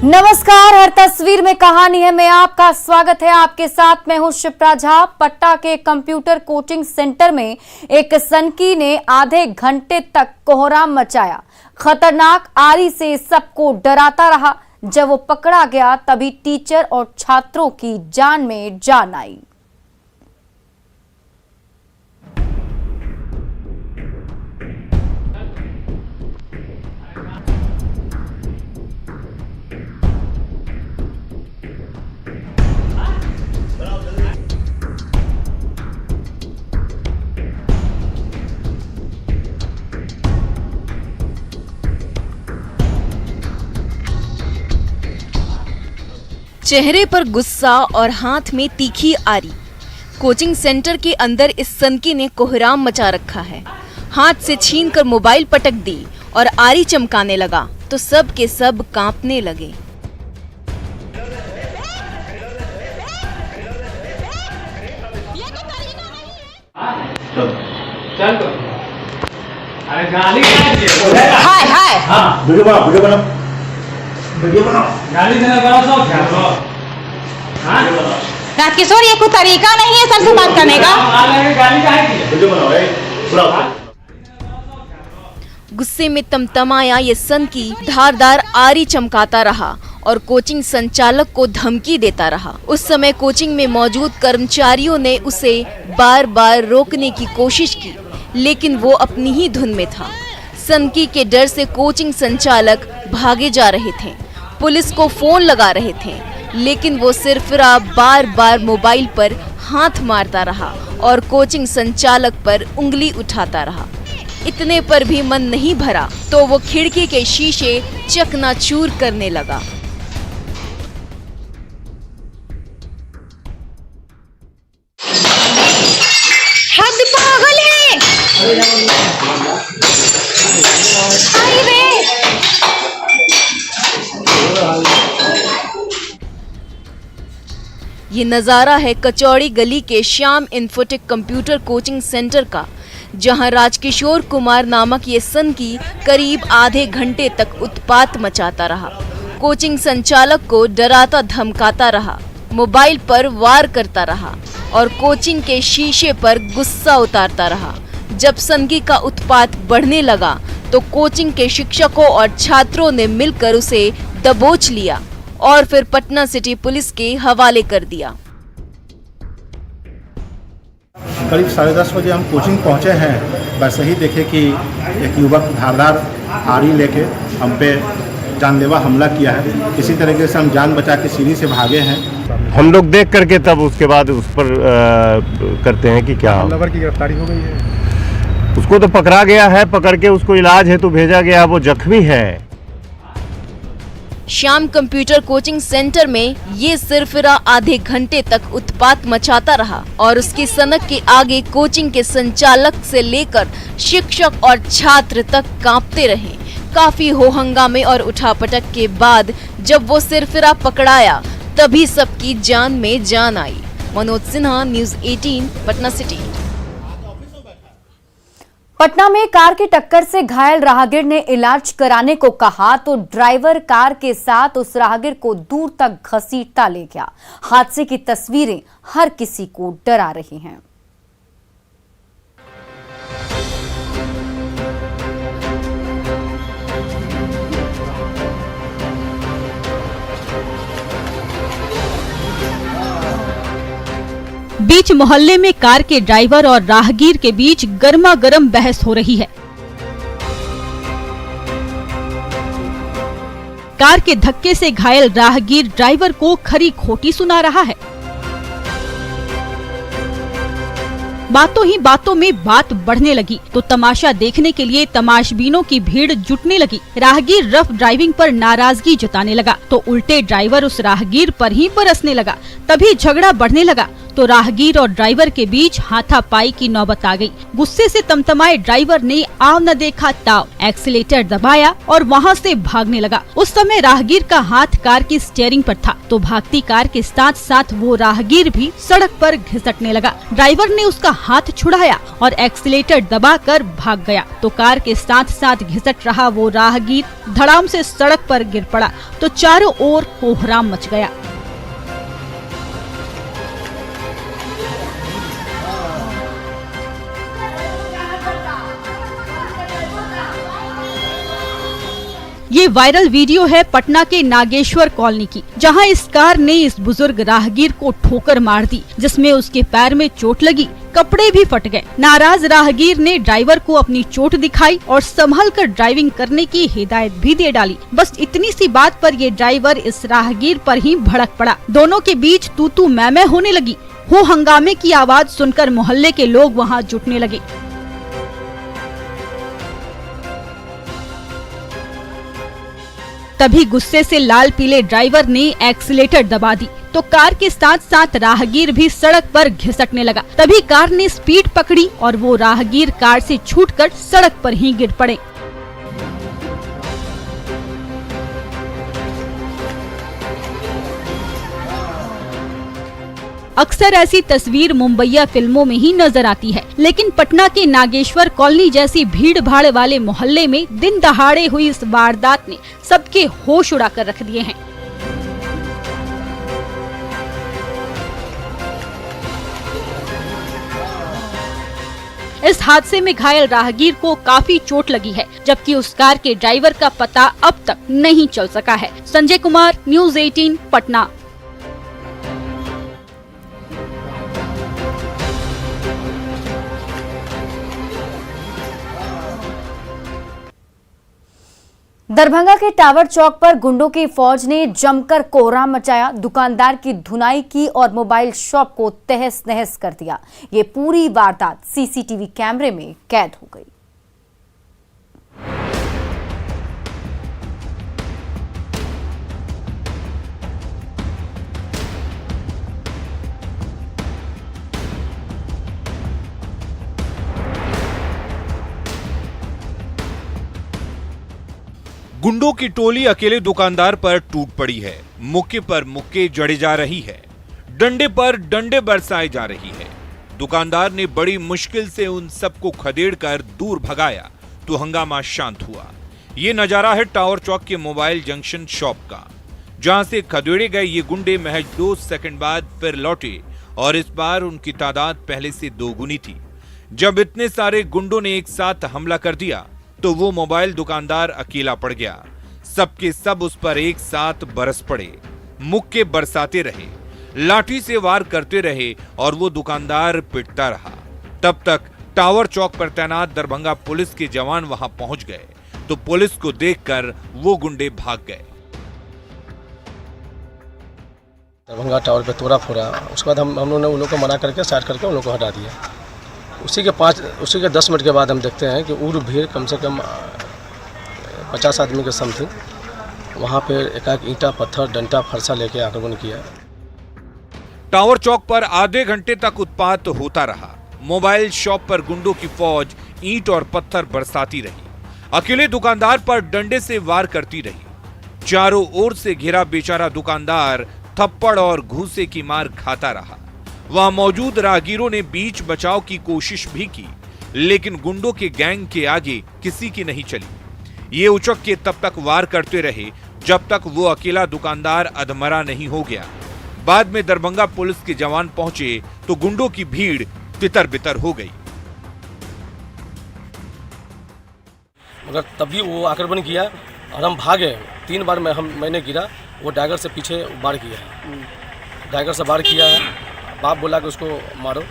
नमस्कार, हर तस्वीर में कहानी है में आपका स्वागत है। आपके साथ मैं हूं शिप्रा झा। पटना के कंप्यूटर कोचिंग सेंटर में एक सनकी ने आधे घंटे तक कोहराम मचाया। खतरनाक आरी से सबको डराता रहा। जब वो पकड़ा गया तभी टीचर और छात्रों की जान में जान आई। चेहरे पर गुस्सा और हाथ में तीखी आरी। कोचिंग सेंटर के अंदर इस सनकी ने कोहराम मचा रखा है। हाथ से छीनकर मोबाइल पटक दी और आरी चमकाने लगा तो सब के सब कांपने लगे। हाय हाय हाँ वीडियो बनाओ गाली देने वाला सब क्या तो राजकिशोर, ये कोई तरीका नहीं है सर से बात करने का। गाली का है वीडियो बनाओ पूरा। गुस्से में तमतमाया ये सनकी धारदार आरी चमकाता रहा और कोचिंग संचालक को धमकी देता रहा। उस समय कोचिंग में मौजूद कर्मचारियों ने उसे बार बार रोकने की कोशिश की, लेकिन वो अपनी ही धुन में था। सनकी के डर से कोचिंग संचालक भागे जा रहे थे, पुलिस को फोन लगा रहे थे, लेकिन वो सिरफिरा बार बार मोबाइल पर हाथ मारता रहा और कोचिंग संचालक पर उंगली उठाता रहा। इतने पर भी मन नहीं भरा तो वो खिड़की के शीशे चकनाचूर करने लगा। हद पागल है। ये नज़ारा है कचौड़ी गली के Shyam infotech computer coaching centre का, जहां राजकिशोर कुमार नामक ये सनकी करीब आधे घंटे तक उत्पात मचाता रहा। कोचिंग संचालक को डराता धमकाता रहा, मोबाइल पर वार करता रहा और कोचिंग के शीशे पर गुस्सा उतारता रहा। जब सनकी का उत्पात बढ़ने लगा तो कोचिंग के शिक्षकों और छात्रों ने मिलकर उसे दबोच लिया और फिर पटना सिटी पुलिस के हवाले कर दिया। करीब 10:30 बजे हम कोचिंग पहुंचे हैं। बस यही देखे कि एक युवक धारदार आरी लेके हम पे जानलेवा हमला किया है। इसी तरीके से हम जान बचा के सीढ़ी से भागे हैं। हम लोग देख करके तब उसके बाद उस पर करते हैं कि क्या हमलावर की गिरफ्तारी हो गई है। उसको तो पकड़ा गया है, पकड़ के उसको इलाज हेतु भेजा गया है, वो जख्मी है। श्याम कंप्यूटर कोचिंग सेंटर में ये सिरफिरा आधे घंटे तक उत्पात मचाता रहा और उसकी सनक के आगे कोचिंग के संचालक से लेकर शिक्षक और छात्र तक कांपते रहे। काफी हो हंगामे और उठापटक के बाद जब वो सिरफिरा पकड़ाया तभी सबकी जान में जान आई। Manoj Sinha, news 18, Patna city. पटना में कार की टक्कर से घायल राहगीर ने इलाज कराने को कहा तो ड्राइवर कार के साथ उस राहगीर को दूर तक घसीटता ले गया। हादसे की तस्वीरें हर किसी को डरा रही हैं। बीच मोहल्ले में कार के ड्राइवर और राहगीर के बीच गर्मा गर्म बहस हो रही है। कार के धक्के से घायल राहगीर ड्राइवर को खरी खोटी सुना रहा है। बातों ही बातों में बात बढ़ने लगी तो तमाशा देखने के लिए तमाशबीनों की भीड़ जुटने लगी। राहगीर रफ ड्राइविंग पर नाराजगी जताने लगा तो उल्टे ड्राइवर उस राहगीर पर ही बरसने लगा। तभी झगड़ा बढ़ने लगा तो राहगीर और ड्राइवर के बीच हाथापाई की नौबत आ गई। गुस्से से तमतमाए ड्राइवर ने आव न देखा ताव, एक्सीलेटर दबाया और वहां से भागने लगा। उस समय राहगीर का हाथ कार की स्टीयरिंग पर था, तो भागती कार के साथ साथ वो राहगीर भी सड़क पर घिसटने लगा। ड्राइवर ने उसका हाथ छुड़ाया और एक्सीलेटर दबाकर भाग गया, तो कार के साथ साथ घिसट रहा वो राहगीर धड़ाम से सड़क पर गिर पड़ा, तो चारों ओर कोहराम मच गया। ये वायरल वीडियो है पटना के नागेश्वर कॉलोनी की, जहां इस कार ने इस बुजुर्ग राहगीर को ठोकर मार दी, जिसमें उसके पैर में चोट लगी, कपड़े भी फट गए। नाराज राहगीर ने ड्राइवर को अपनी चोट दिखाई और संभल कर ड्राइविंग करने की हिदायत भी दे डाली। बस इतनी सी बात पर ये ड्राइवर इस राहगीर पर ही भड़क पड़ा। दोनों के बीच तू तू मैं होने लगी। हो हंगामे की आवाज सुनकर मोहल्ले के लोग वहां जुटने लगे। तभी गुस्से से लाल पीले ड्राइवर ने एक्सीलेटर दबा दी, तो कार के साथ साथ राहगीर भी सड़क पर घिसटने लगा। तभी कार ने स्पीड पकड़ी और वो राहगीर कार से छूटकर सड़क पर ही गिर पड़े। अक्सर ऐसी तस्वीर मुंबईया फिल्मों में ही नजर आती है, लेकिन पटना के नागेश्वर कॉलोनी जैसी भीड़ भाड़ वाले मोहल्ले में दिन दहाड़े हुई इस वारदात ने सबके होश उड़ा कर रख दिए हैं। इस हादसे में घायल राहगीर को काफी चोट लगी है, जबकि उस कार के ड्राइवर का पता अब तक नहीं चल सका है। संजय कुमार, न्यूज़ 18, पटना। दरभंगा के टावर चौक पर गुंडों की फौज ने जमकर कोहराम मचाया, दुकानदार की धुनाई की और मोबाइल शॉप को तहस नहस कर दिया। ये पूरी वारदात सीसीटीवी कैमरे में कैद हो गई। गुंडों की टोली अकेले दुकानदार पर टूट पड़ी है। मुक्के पर मुक्के जड़े जा रही है, डंडे पर डंडे बरसाए जा रही है। दुकानदार ने बड़ी मुश्किल से उन सबको खदेड़कर दूर भगाया तो हंगामा शांत हुआ। ये नजारा है टावर चौक के मोबाइल जंक्शन शॉप का, जहां से खदेड़े गए ये गुंडे महज 2 सेकंड बाद फिर लौटे और इस बार उनकी तादाद पहले से दोगुनी थी। जब इतने सारे गुंडों ने एक साथ हमला कर दिया तो वो मोबाइल दुकानदार अकेला पड़ गया। सबके सब उस पर एक साथ बरस पड़े, मुक्के बरसाते रहे, लाठी से वार करते रहे और वो दुकानदार पिटता रहा। तब तक टावर चौक पर तैनात दरभंगा पुलिस के जवान वहां पहुंच गए तो पुलिस को देखकर वो गुंडे भाग गए। दरभंगा टावर पे तोड़ा फोड़ा, उसके बाद हम लोगों ने उन लोगों को मना करके साइड करके उन लोगों को हटा दिया। उसी के 10 मिनट के बाद हम देखते हैं कि उर भीड़ कम से कम 50 आदमी के समथिंग वहाँ पे एक ईंटा पत्थर डंडा फरसा लेके आक्रमण किया। टावर चौक पर आधे घंटे तक उत्पात होता रहा। मोबाइल शॉप पर गुंडों की फौज ईंट और पत्थर बरसाती रही, अकेले दुकानदार पर डंडे से वार करती रही। चारों ओर से घिरा बेचारा दुकानदार थप्पड़ और घूसे की मार खाता रहा। वहां मौजूद राहगीरों ने बीच बचाव की कोशिश भी की, लेकिन गुंडों के गैंग के आगे किसी की नहीं चली। ये उचक के तब तक वार करते रहे जब तक वो अकेला दुकानदार अधमरा नहीं हो गया। बाद में दरभंगा पुलिस के जवान पहुंचे तो गुंडों की भीड़ तितर बितर हो गई। मगर तभी वो आक्रमण किया और हम भागे। 3 बार मैंने गिरा, वो डैगर से पीछे वार किया है, डैगर से वार किया है। बाप बोला कि उसको मारो।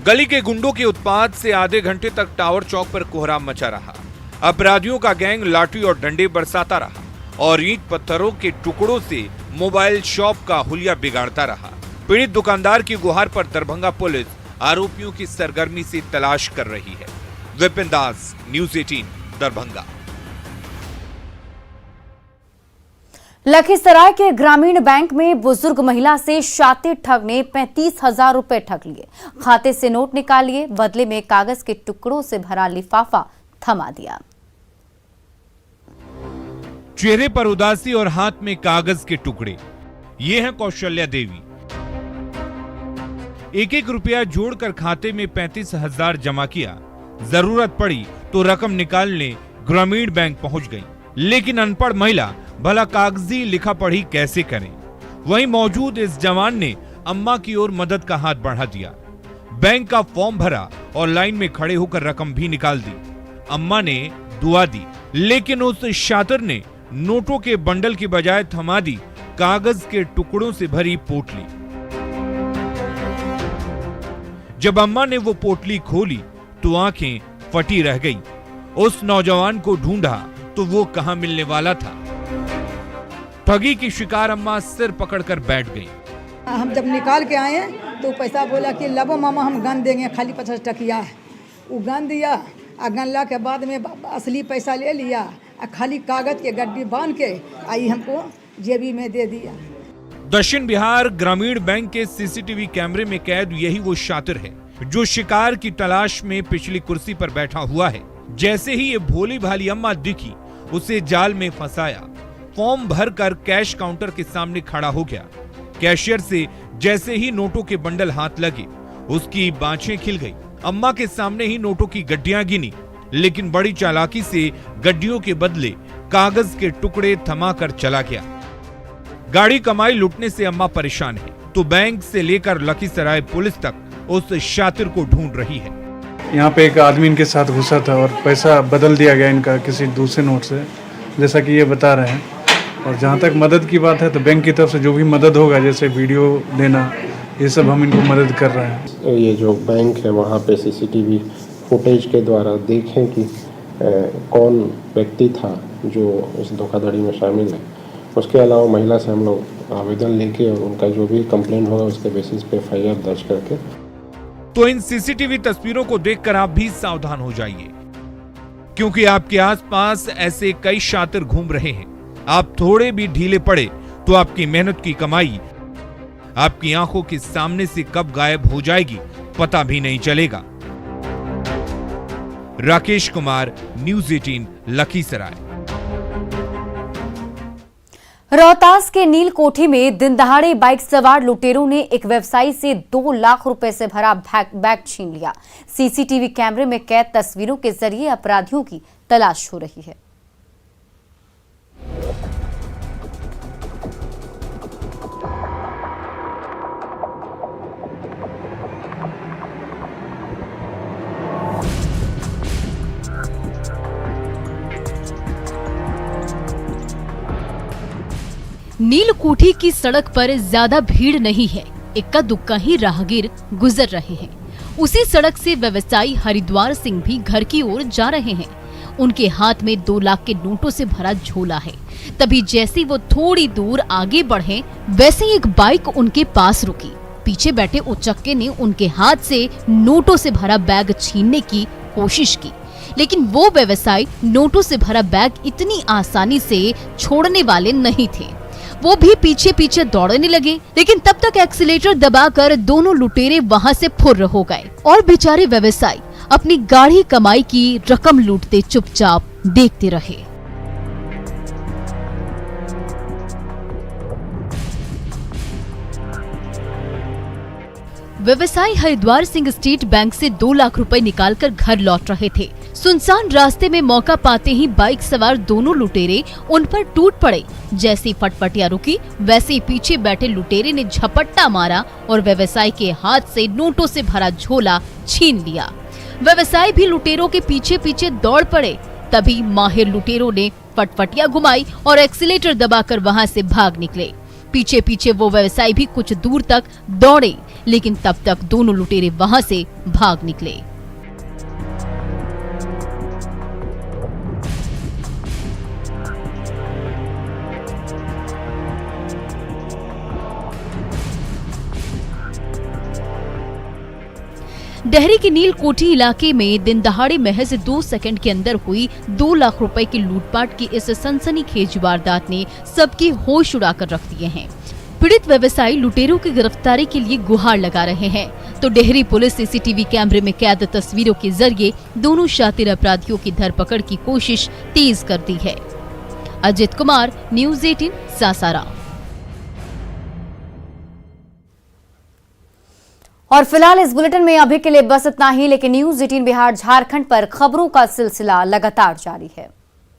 गली के गुंडों के उत्पात से आधे घंटे तक टावर चौक पर कोहराम मचा रहा। अपराधियों का गैंग लाठी और डंडे बरसाता रहा और ईंट पत्थरों के टुकड़ों से मोबाइल शॉप का हुलिया बिगाड़ता रहा। पीड़ित दुकानदार की गुहार पर दरभंगा पुलिस आरोपियों की सरगर्मी से तलाश कर रही है। विपिन दास, न्यूज़ 18, दरभंगा। लखीसराय के ग्रामीण बैंक में बुजुर्ग महिला से शातिर ठग ने 35,000 रुपए ठग लिए। खाते से नोट निकाल लिए, बदले में कागज के टुकड़ों से भरा लिफाफा थमा दिया। चेहरे पर उदासी और हाथ में कागज के टुकड़े। ये है कौशल्या देवी। एक रुपया जोड़कर खाते में 35,000 जमा किया। जरूरत पड़ी तो रकम निकालने ग्रामीण बैंक पहुंच गई, लेकिन अनपढ़ महिला भला कागजी लिखा पढ़ी कैसे करें। वहीं मौजूद इस जवान ने अम्मा की ओर मदद का हाथ बढ़ा दिया। बैंक का फॉर्म भरा और लाइन में खड़े होकर रकम भी निकाल दी। अम्मा ने दुआ दी, लेकिन उस शातिर ने नोटों के बंडल की बजाय थमा दी कागज के टुकड़ों से भरी पोटली। जब अम्मा ने वो पोटली खोली तो आंखें फटी रह गई। उस नौजवान को ढूंढा तो वो कहां मिलने वाला था। ठगी की शिकार अम्मा सिर पकड़कर बैठ गई। हम जब निकाल के आए तो पैसा बोला कि लबो मामा हम गन देंगे, खाली 50 टकिया है। वो गन दिया और गनला के बाद में असली पैसा ले लिया और खाली कागज के गड्डी बांध के आई हमको जेबी में दे दिया। दक्षिण बिहार ग्रामीण बैंक के सीसीटीवी कैमरे में कैद यही वो शातिर है जो शिकार की तलाश में पिछली कुर्सी पर बैठा हुआ है। जैसे ही ये भोली भाली अम्मा दिखी, उसे जाल में फंसाया। फॉर्म भरकर कैश काउंटर के सामने खड़ा हो गया। कैशियर से जैसे ही नोटों के बंडल हाथ लगे, उसकी बाँछें खिल गई। अम्मा के सामने ही नोटों की गड्डियां गिनी, लेकिन बड़ी चालाकी से गड्डियों के बदले कागज के टुकड़े थमाकर चला गया। गाड़ी कमाई लुटने से अम्मा परेशान है, तो बैंक से लेकर लखीसराय पुलिस तक उस शातिर को ढूंढ रही है। यहाँ पे एक आदमी इनके साथ घुसा था और पैसा बदल दिया गया इनका किसी दूसरे नोट से, जैसा कि ये बता रहे हैं। और जहाँ तक मदद की बात है तो बैंक की तरफ से जो भी मदद होगा, जैसे वीडियो देना, ये सब हम इनको मदद कर रहे हैं। ये जो बैंक है वहाँ पे सीसीटीवी फुटेज के द्वारा देखें कि कौन व्यक्ति था जो इस धोखाधड़ी में शामिल है। उसके अलावा महिला से हम लोग आवेदन लेके और उनका जो भी कंप्लेंट होगा उसके बेसिस पे FIR दर्ज करके। तो इन सीसीटीवी तस्वीरों को देखकर आप भी सावधान हो जाइए, क्योंकि आपके आसपास ऐसे कई शातिर घूम रहे हैं। आप थोड़े भी ढीले पड़े तो आपकी मेहनत की कमाई आपकी आंखों के सामने से कब गायब हो जाएगी पता भी नहीं चलेगा। राकेश कुमार, न्यूज़ 18 लखीसराय। रोहतास के नील कोठी में दिनदहाड़े बाइक सवार लुटेरों ने एक व्यवसायी से 2 लाख रुपए से भरा बैग छीन लिया। सीसीटीवी कैमरे में कैद तस्वीरों के जरिए अपराधियों की तलाश हो रही है। नीलकोठी की सड़क पर ज्यादा भीड़ नहीं है, इक्का दुक्का ही राहगीर गुजर रहे हैं। उसी सड़क से व्यवसायी हरिद्वार सिंह भी घर की ओर जा रहे हैं। उनके हाथ में 2 लाख के नोटों से भरा झोला है। तभी जैसे वो थोड़ी दूर आगे बढ़े, वैसे ही एक बाइक उनके पास रुकी। पीछे बैठे उचक्के ने उनके हाथ से नोटों से भरा बैग छीनने की कोशिश की, लेकिन वो व्यवसायी नोटों से भरा बैग इतनी आसानी से छोड़ने वाले नहीं थे। वो भी पीछे पीछे दौड़ने लगे, लेकिन तब तक एक्सीलेटर दबाकर दोनों लुटेरे वहां से फुर्र हो गए और बेचारे व्यवसायी अपनी गाढ़ी कमाई की रकम लूटते चुपचाप देखते रहे। व्यवसायी हरिद्वार सिंह स्टेट बैंक से 2 लाख रुपए निकालकर घर लौट रहे थे। सुनसान रास्ते में मौका पाते ही बाइक सवार दोनों लुटेरे उन पर टूट पड़े। जैसी फटफटिया रुकी, वैसे ही पीछे बैठे लुटेरे ने झपट्टा मारा और व्यवसायी के हाथ से नोटों से भरा झोला छीन लिया। व्यवसायी भी लुटेरों के पीछे पीछे दौड़ पड़े। तभी माहिर लुटेरों ने फटफटिया घुमाई और एक्सीलेटर दबाकर वहां से भाग निकले। पीछे पीछे वो व्यवसायी भी कुछ दूर तक दौड़े, लेकिन तब तक दोनों लुटेरे वहां से भाग निकले। डेहरी के नील कोठी इलाके में दिन दहाड़े महज 2 सेकंड के अंदर हुई 2 लाख रुपए की लूटपाट की इस सनसनीखेज वारदात ने सबकी होश उड़ाकर रख दिए हैं। पीड़ित व्यवसायी लुटेरों की गिरफ्तारी के लिए गुहार लगा रहे हैं, तो डेहरी पुलिस सीसीटीवी कैमरे में कैद तस्वीरों के जरिए दोनों शातिर अपराधियों की धरपकड़ की कोशिश तेज कर दी है। अजित कुमार, न्यूज़ 18, सासाराम। और फिलहाल इस बुलेटिन में अभी के लिए बस इतना ही, लेकिन न्यूज़ 18 बिहार झारखंड पर खबरों का सिलसिला लगातार जारी है।